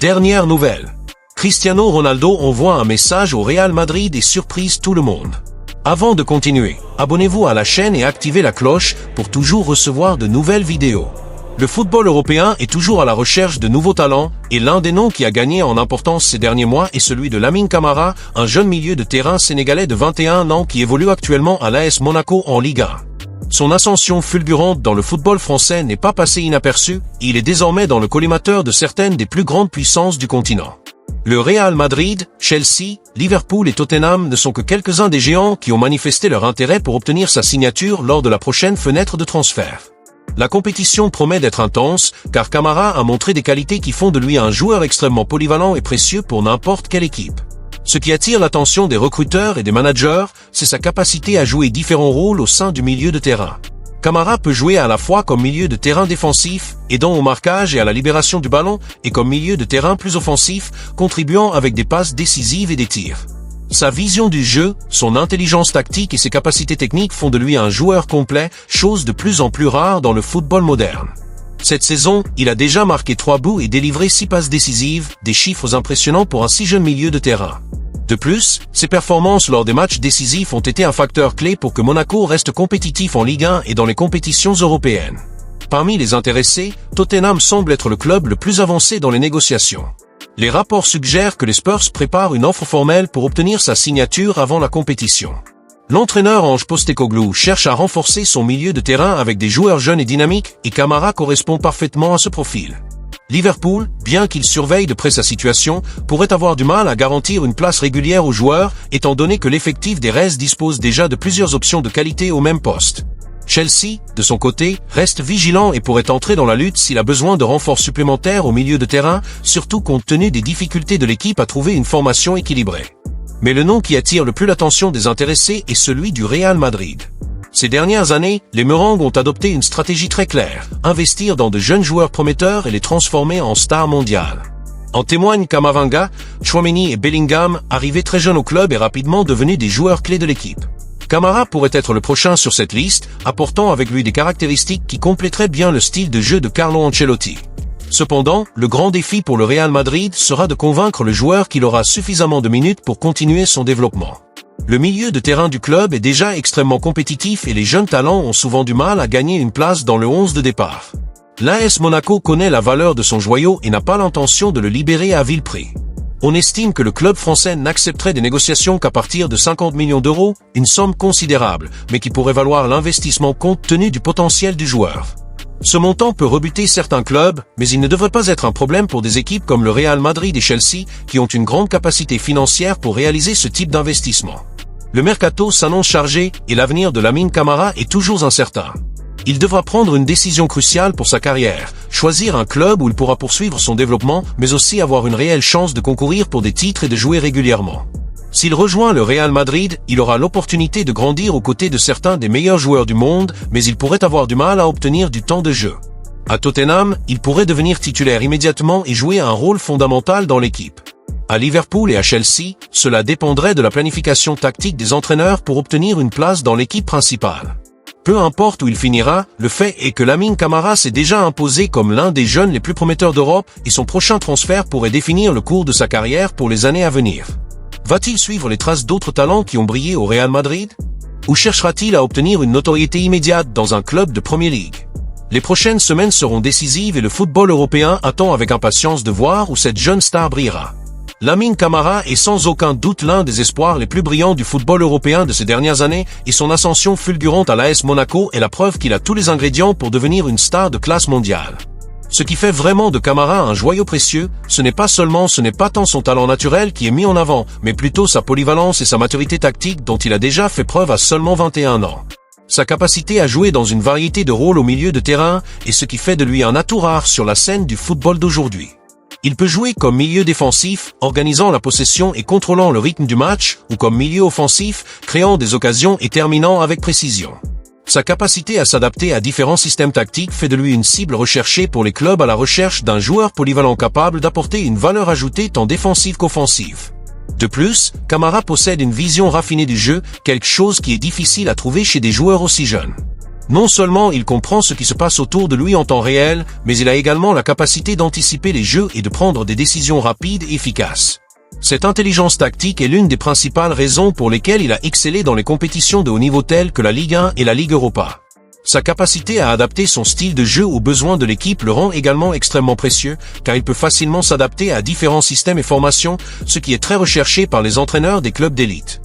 Dernière nouvelle. Cristiano Ronaldo envoie un message au Real Madrid et surprise tout le monde. Avant de continuer, abonnez-vous à la chaîne et activez la cloche pour toujours recevoir de nouvelles vidéos. Le football européen est toujours à la recherche de nouveaux talents et l'un des noms qui a gagné en importance ces derniers mois est celui de Lamine Camara, un jeune milieu de terrain sénégalais de 21 ans qui évolue actuellement à l'AS Monaco en Ligue 1. Son ascension fulgurante dans le football français n'est pas passée inaperçue, il est désormais dans le collimateur de certaines des plus grandes puissances du continent. Le Real Madrid, Chelsea, Liverpool et Tottenham ne sont que quelques-uns des géants qui ont manifesté leur intérêt pour obtenir sa signature lors de la prochaine fenêtre de transfert. La compétition promet d'être intense, car Camara a montré des qualités qui font de lui un joueur extrêmement polyvalent et précieux pour n'importe quelle équipe. Ce qui attire l'attention des recruteurs et des managers, c'est sa capacité à jouer différents rôles au sein du milieu de terrain. Camara peut jouer à la fois comme milieu de terrain défensif, aidant au marquage et à la libération du ballon, et comme milieu de terrain plus offensif, contribuant avec des passes décisives et des tirs. Sa vision du jeu, son intelligence tactique et ses capacités techniques font de lui un joueur complet, chose de plus en plus rare dans le football moderne. Cette saison, il a déjà marqué 3 buts et délivré 6 passes décisives, des chiffres impressionnants pour un si jeune milieu de terrain. De plus, ses performances lors des matchs décisifs ont été un facteur clé pour que Monaco reste compétitif en Ligue 1 et dans les compétitions européennes. Parmi les intéressés, Tottenham semble être le club le plus avancé dans les négociations. Les rapports suggèrent que les Spurs préparent une offre formelle pour obtenir sa signature avant la compétition. L'entraîneur Ange Postecoglou cherche à renforcer son milieu de terrain avec des joueurs jeunes et dynamiques et Camara correspond parfaitement à ce profil. Liverpool, bien qu'il surveille de près sa situation, pourrait avoir du mal à garantir une place régulière aux joueurs, étant donné que l'effectif des Reds dispose déjà de plusieurs options de qualité au même poste. Chelsea, de son côté, reste vigilant et pourrait entrer dans la lutte s'il a besoin de renforts supplémentaires au milieu de terrain, surtout compte tenu des difficultés de l'équipe à trouver une formation équilibrée. Mais le nom qui attire le plus l'attention des intéressés est celui du Real Madrid. Ces dernières années, les Merengues ont adopté une stratégie très claire, investir dans de jeunes joueurs prometteurs et les transformer en stars mondiales. En témoignent Camavinga, Tchouaméni et Bellingham, arrivés très jeunes au club et rapidement devenus des joueurs clés de l'équipe. Camara pourrait être le prochain sur cette liste, apportant avec lui des caractéristiques qui compléteraient bien le style de jeu de Carlo Ancelotti. Cependant, le grand défi pour le Real Madrid sera de convaincre le joueur qu'il aura suffisamment de minutes pour continuer son développement. Le milieu de terrain du club est déjà extrêmement compétitif et les jeunes talents ont souvent du mal à gagner une place dans le 11 de départ. L'AS Monaco connaît la valeur de son joyau et n'a pas l'intention de le libérer à vil prix. On estime que le club français n'accepterait des négociations qu'à partir de 50 millions d'euros, une somme considérable, mais qui pourrait valoir l'investissement compte tenu du potentiel du joueur. Ce montant peut rebuter certains clubs, mais il ne devrait pas être un problème pour des équipes comme le Real Madrid et Chelsea, qui ont une grande capacité financière pour réaliser ce type d'investissement. Le mercato s'annonce chargé et l'avenir de Lamine Camara est toujours incertain. Il devra prendre une décision cruciale pour sa carrière, choisir un club où il pourra poursuivre son développement, mais aussi avoir une réelle chance de concourir pour des titres et de jouer régulièrement. S'il rejoint le Real Madrid, il aura l'opportunité de grandir aux côtés de certains des meilleurs joueurs du monde, mais il pourrait avoir du mal à obtenir du temps de jeu. À Tottenham, il pourrait devenir titulaire immédiatement et jouer un rôle fondamental dans l'équipe. À Liverpool et à Chelsea, cela dépendrait de la planification tactique des entraîneurs pour obtenir une place dans l'équipe principale. Peu importe où il finira, le fait est que Lamine Camara s'est déjà imposé comme l'un des jeunes les plus prometteurs d'Europe et son prochain transfert pourrait définir le cours de sa carrière pour les années à venir. Va-t-il suivre les traces d'autres talents qui ont brillé au Real Madrid? Ou cherchera-t-il à obtenir une notoriété immédiate dans un club de Premier League? Les prochaines semaines seront décisives et le football européen attend avec impatience de voir où cette jeune star brillera. Lamine Camara est sans aucun doute l'un des espoirs les plus brillants du football européen de ces dernières années et son ascension fulgurante à l'AS Monaco est la preuve qu'il a tous les ingrédients pour devenir une star de classe mondiale. Ce qui fait vraiment de Camara un joyau précieux, ce n'est pas tant son talent naturel qui est mis en avant, mais plutôt sa polyvalence et sa maturité tactique dont il a déjà fait preuve à seulement 21 ans. Sa capacité à jouer dans une variété de rôles au milieu de terrain est ce qui fait de lui un atout rare sur la scène du football d'aujourd'hui. Il peut jouer comme milieu défensif, organisant la possession et contrôlant le rythme du match, ou comme milieu offensif, créant des occasions et terminant avec précision. Sa capacité à s'adapter à différents systèmes tactiques fait de lui une cible recherchée pour les clubs à la recherche d'un joueur polyvalent capable d'apporter une valeur ajoutée tant défensive qu'offensive. De plus, Camara possède une vision raffinée du jeu, quelque chose qui est difficile à trouver chez des joueurs aussi jeunes. Non seulement il comprend ce qui se passe autour de lui en temps réel, mais il a également la capacité d'anticiper les jeux et de prendre des décisions rapides et efficaces. Cette intelligence tactique est l'une des principales raisons pour lesquelles il a excellé dans les compétitions de haut niveau telles que la Ligue 1 et la Ligue Europa. Sa capacité à adapter son style de jeu aux besoins de l'équipe le rend également extrêmement précieux, car il peut facilement s'adapter à différents systèmes et formations, ce qui est très recherché par les entraîneurs des clubs d'élite.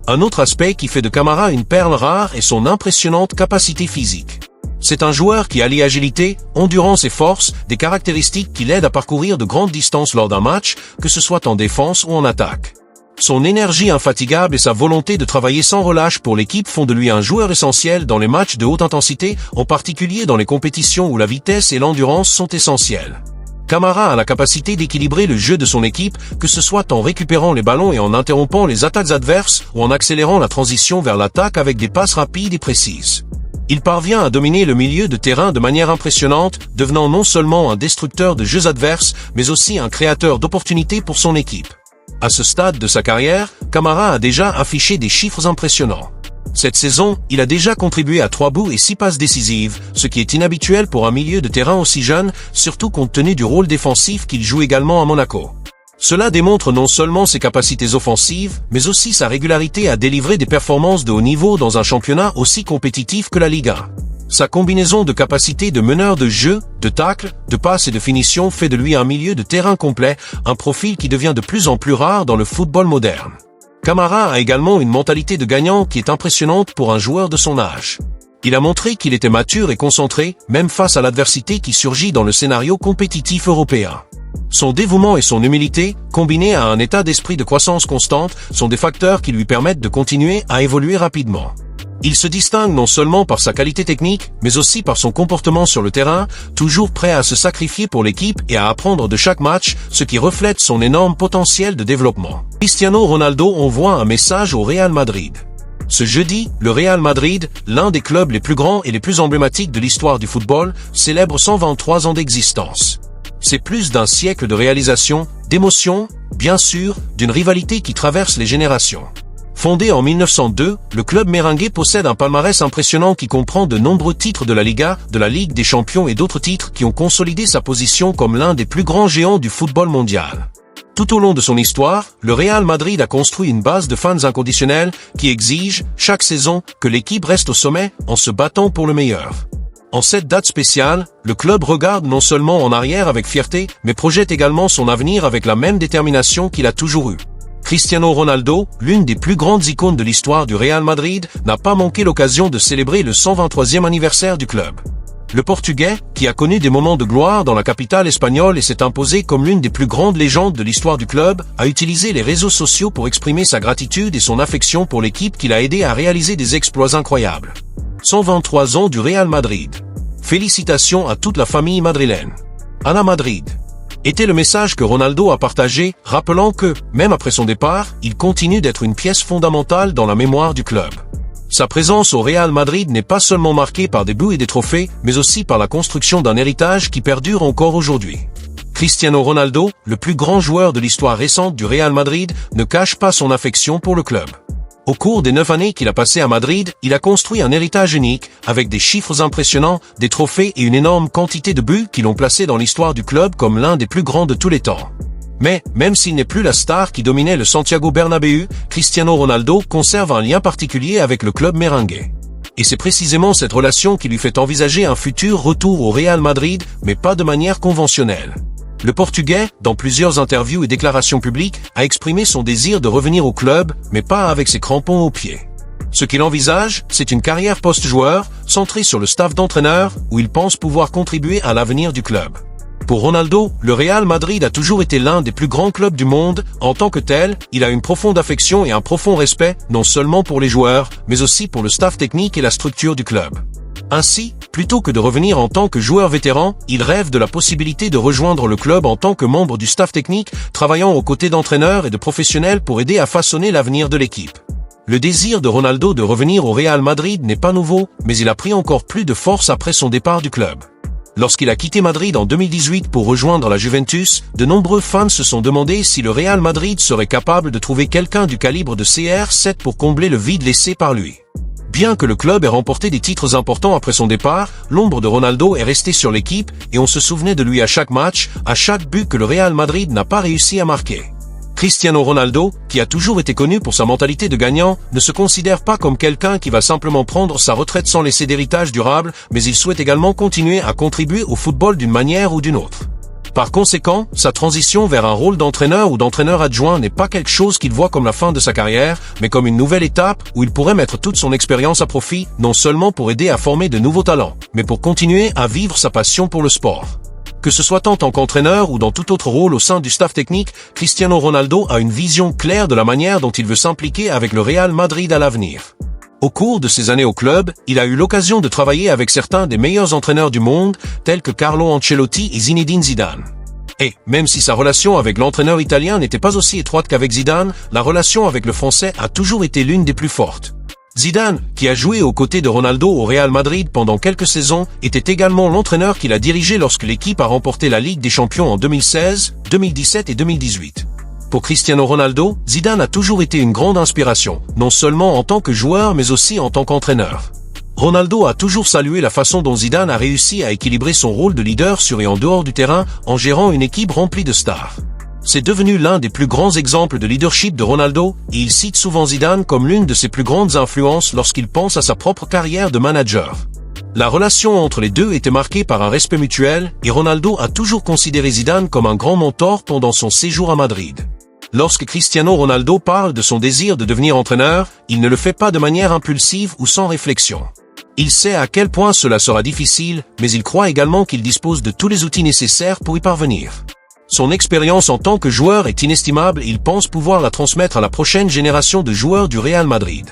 Un autre aspect qui fait de Camara une perle rare est son impressionnante capacité physique. C'est un joueur qui allie agilité, endurance et force, des caractéristiques qui l'aident à parcourir de grandes distances lors d'un match, que ce soit en défense ou en attaque. Son énergie infatigable et sa volonté de travailler sans relâche pour l'équipe font de lui un joueur essentiel dans les matchs de haute intensité, en particulier dans les compétitions où la vitesse et l'endurance sont essentielles. Camara a la capacité d'équilibrer le jeu de son équipe, que ce soit en récupérant les ballons et en interrompant les attaques adverses ou en accélérant la transition vers l'attaque avec des passes rapides et précises. Il parvient à dominer le milieu de terrain de manière impressionnante, devenant non seulement un destructeur de jeux adverses, mais aussi un créateur d'opportunités pour son équipe. À ce stade de sa carrière, Camara a déjà affiché des chiffres impressionnants. Cette saison, il a déjà contribué à 3 buts et 6 passes décisives, ce qui est inhabituel pour un milieu de terrain aussi jeune, surtout compte tenu du rôle défensif qu'il joue également à Monaco. Cela démontre non seulement ses capacités offensives, mais aussi sa régularité à délivrer des performances de haut niveau dans un championnat aussi compétitif que la Ligue 1. Sa combinaison de capacités de meneur de jeu, de tacle, de passe et de finition fait de lui un milieu de terrain complet, un profil qui devient de plus en plus rare dans le football moderne. Camara a également une mentalité de gagnant qui est impressionnante pour un joueur de son âge. Il a montré qu'il était mature et concentré, même face à l'adversité qui surgit dans le scénario compétitif européen. Son dévouement et son humilité, combinés à un état d'esprit de croissance constante, sont des facteurs qui lui permettent de continuer à évoluer rapidement. Il se distingue non seulement par sa qualité technique, mais aussi par son comportement sur le terrain, toujours prêt à se sacrifier pour l'équipe et à apprendre de chaque match, ce qui reflète son énorme potentiel de développement. Cristiano Ronaldo envoie un message au Real Madrid. Ce jeudi, le Real Madrid, l'un des clubs les plus grands et les plus emblématiques de l'histoire du football, célèbre 123 ans d'existence. C'est plus d'un siècle de réalisation, d'émotion, bien sûr, d'une rivalité qui traverse les générations. Fondé en 1902, le club merengue possède un palmarès impressionnant qui comprend de nombreux titres de la Liga, de la Ligue des Champions et d'autres titres qui ont consolidé sa position comme l'un des plus grands géants du football mondial. Tout au long de son histoire, le Real Madrid a construit une base de fans inconditionnels qui exige, chaque saison, que l'équipe reste au sommet en se battant pour le meilleur. En cette date spéciale, le club regarde non seulement en arrière avec fierté, mais projette également son avenir avec la même détermination qu'il a toujours eue. Cristiano Ronaldo, l'une des plus grandes icônes de l'histoire du Real Madrid, n'a pas manqué l'occasion de célébrer le 123e anniversaire du club. Le Portugais, qui a connu des moments de gloire dans la capitale espagnole et s'est imposé comme l'une des plus grandes légendes de l'histoire du club, a utilisé les réseaux sociaux pour exprimer sa gratitude et son affection pour l'équipe qui l'a aidé à réaliser des exploits incroyables. 123 ans du Real Madrid. Félicitations à toute la famille madrilène. Ana Madrid. Était le message que Ronaldo a partagé, rappelant que, même après son départ, il continue d'être une pièce fondamentale dans la mémoire du club. Sa présence au Real Madrid n'est pas seulement marquée par des buts et des trophées, mais aussi par la construction d'un héritage qui perdure encore aujourd'hui. Cristiano Ronaldo, le plus grand joueur de l'histoire récente du Real Madrid, ne cache pas son affection pour le club. Au cours des 9 années qu'il a passées à Madrid, il a construit un héritage unique, avec des chiffres impressionnants, des trophées et une énorme quantité de buts qui l'ont placé dans l'histoire du club comme l'un des plus grands de tous les temps. Mais, même s'il n'est plus la star qui dominait le Santiago Bernabéu, Cristiano Ronaldo conserve un lien particulier avec le club merengue. Et c'est précisément cette relation qui lui fait envisager un futur retour au Real Madrid, mais pas de manière conventionnelle. Le Portugais, dans plusieurs interviews et déclarations publiques, a exprimé son désir de revenir au club, mais pas avec ses crampons aux pieds. Ce qu'il envisage, c'est une carrière post-joueur, centrée sur le staff d'entraîneur, où il pense pouvoir contribuer à l'avenir du club. Pour Ronaldo, le Real Madrid a toujours été l'un des plus grands clubs du monde. En tant que tel, il a une profonde affection et un profond respect, non seulement pour les joueurs, mais aussi pour le staff technique et la structure du club. Ainsi, plutôt que de revenir en tant que joueur vétéran, il rêve de la possibilité de rejoindre le club en tant que membre du staff technique, travaillant aux côtés d'entraîneurs et de professionnels pour aider à façonner l'avenir de l'équipe. Le désir de Ronaldo de revenir au Real Madrid n'est pas nouveau, mais il a pris encore plus de force après son départ du club. Lorsqu'il a quitté Madrid en 2018 pour rejoindre la Juventus, de nombreux fans se sont demandé si le Real Madrid serait capable de trouver quelqu'un du calibre de CR7 pour combler le vide laissé par lui. Bien que le club ait remporté des titres importants après son départ, l'ombre de Ronaldo est restée sur l'équipe et on se souvenait de lui à chaque match, à chaque but que le Real Madrid n'a pas réussi à marquer. Cristiano Ronaldo, qui a toujours été connu pour sa mentalité de gagnant, ne se considère pas comme quelqu'un qui va simplement prendre sa retraite sans laisser d'héritage durable, mais il souhaite également continuer à contribuer au football d'une manière ou d'une autre. Par conséquent, sa transition vers un rôle d'entraîneur ou d'entraîneur adjoint n'est pas quelque chose qu'il voit comme la fin de sa carrière, mais comme une nouvelle étape où il pourrait mettre toute son expérience à profit, non seulement pour aider à former de nouveaux talents, mais pour continuer à vivre sa passion pour le sport. Que ce soit en tant qu'entraîneur ou dans tout autre rôle au sein du staff technique, Cristiano Ronaldo a une vision claire de la manière dont il veut s'impliquer avec le Real Madrid à l'avenir. Au cours de ses années au club, il a eu l'occasion de travailler avec certains des meilleurs entraîneurs du monde, tels que Carlo Ancelotti et Zinedine Zidane. Et, même si sa relation avec l'entraîneur italien n'était pas aussi étroite qu'avec Zidane, la relation avec le Français a toujours été l'une des plus fortes. Zidane, qui a joué aux côtés de Ronaldo au Real Madrid pendant quelques saisons, était également l'entraîneur qu'il a dirigé lorsque l'équipe a remporté la Ligue des Champions en 2016, 2017 et 2018. Pour Cristiano Ronaldo, Zidane a toujours été une grande inspiration, non seulement en tant que joueur mais aussi en tant qu'entraîneur. Ronaldo a toujours salué la façon dont Zidane a réussi à équilibrer son rôle de leader sur et en dehors du terrain en gérant une équipe remplie de stars. C'est devenu l'un des plus grands exemples de leadership de Ronaldo et il cite souvent Zidane comme l'une de ses plus grandes influences lorsqu'il pense à sa propre carrière de manager. La relation entre les deux était marquée par un respect mutuel et Ronaldo a toujours considéré Zidane comme un grand mentor pendant son séjour à Madrid. Lorsque Cristiano Ronaldo parle de son désir de devenir entraîneur, il ne le fait pas de manière impulsive ou sans réflexion. Il sait à quel point cela sera difficile, mais il croit également qu'il dispose de tous les outils nécessaires pour y parvenir. Son expérience en tant que joueur est inestimable et il pense pouvoir la transmettre à la prochaine génération de joueurs du Real Madrid.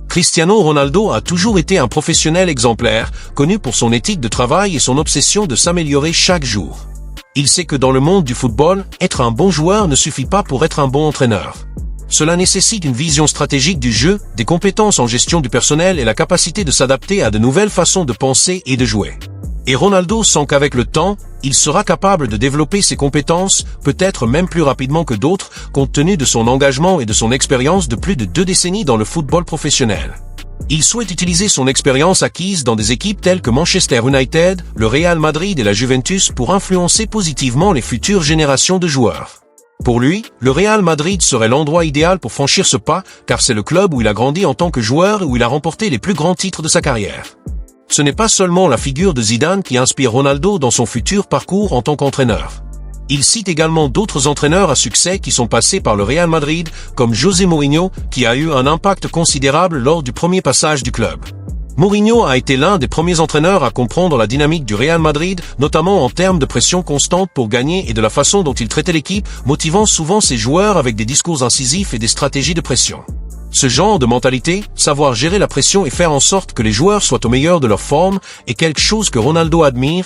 Cristiano Ronaldo a toujours été un professionnel exemplaire, connu pour son éthique de travail et son obsession de s'améliorer chaque jour. Il sait que dans le monde du football, être un bon joueur ne suffit pas pour être un bon entraîneur. Cela nécessite une vision stratégique du jeu, des compétences en gestion du personnel et la capacité de s'adapter à de nouvelles façons de penser et de jouer. Et Ronaldo sent qu'avec le temps, il sera capable de développer ses compétences, peut-être même plus rapidement que d'autres, compte tenu de son engagement et de son expérience de plus de 2 décennies dans le football professionnel. Il souhaite utiliser son expérience acquise dans des équipes telles que Manchester United, le Real Madrid et la Juventus pour influencer positivement les futures générations de joueurs. Pour lui, le Real Madrid serait l'endroit idéal pour franchir ce pas, car c'est le club où il a grandi en tant que joueur et où il a remporté les plus grands titres de sa carrière. Ce n'est pas seulement la figure de Zidane qui inspire Ronaldo dans son futur parcours en tant qu'entraîneur. Il cite également d'autres entraîneurs à succès qui sont passés par le Real Madrid, comme José Mourinho, qui a eu un impact considérable lors du premier passage du club. Mourinho a été l'un des premiers entraîneurs à comprendre la dynamique du Real Madrid, notamment en termes de pression constante pour gagner et de la façon dont il traitait l'équipe, motivant souvent ses joueurs avec des discours incisifs et des stratégies de pression. Ce genre de mentalité, savoir gérer la pression et faire en sorte que les joueurs soient au meilleur de leur forme, est quelque chose que Ronaldo admire,